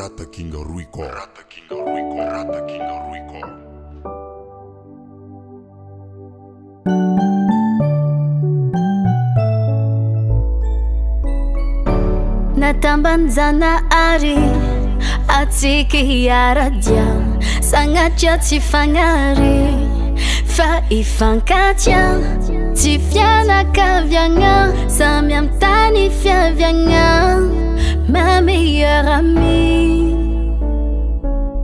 Rata Kinga Ruiko. Rata Kinga Ruiko. Rata Kinga Ruiko. Natambanzana ari atsika hiaradia sanatria tsy fagnary fa ifankatya tsy fianakaviagna samy amy tany fiaviagna. Ma meilleure amie,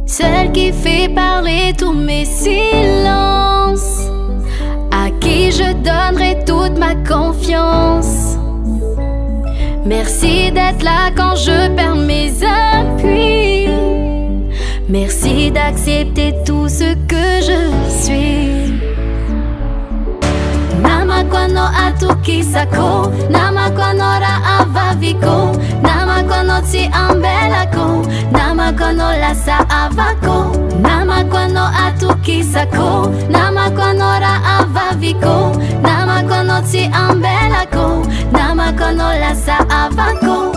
celle qui fait parler tous mes silences, à qui je donnerai toute ma confiance. Merci d'être là quand je perds mes appuis. Merci d'accepter tout ce que je suis. Namakwano atukisako, namakwano ra avaviko, namakwano tsi ambelako, namakwano lasa avako, namakwano atukisako, namakwano ra avaviko, namakwano tsi ambelako, namakwano lasa avako.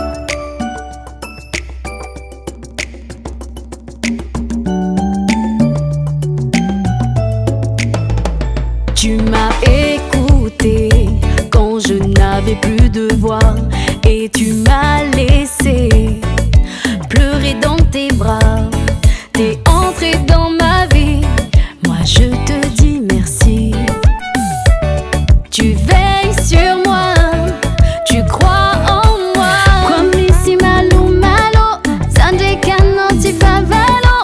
Tu m'as écouté quand je n'avais plus de voix et tu m'as laissé pleurer dans tes bras. T'es entré dans ma vie, moi je te dis merci. Tu veilles sur moi, tu crois en moi. Kwami si malo malo, sande kano ti favalo.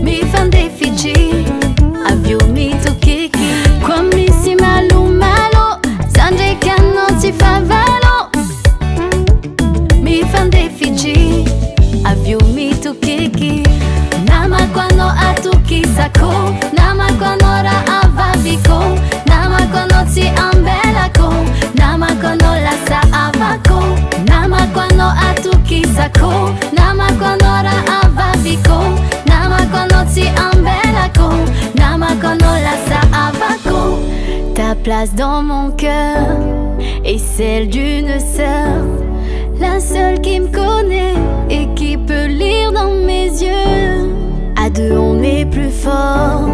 Mi fande Fiji, avio mi tukiki. Kwami si malo malo, sande kano ti favalo. Mi fande Fiji, avio mi tukiki. Namakwano atukisako, namakwano ra avaviko, namakwano tsi ambelako, namakwano lasa avako, namakwano atukisako, namakwano ra avaviko, namakwano tsi ambelako, namakwano lasa avako. Ta place dans mon cœur est celle d'une sœur, la seule qui me connaît et qui peut lire dans mes yeux. À deux on est plus fort,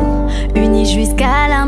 unis jusqu'à la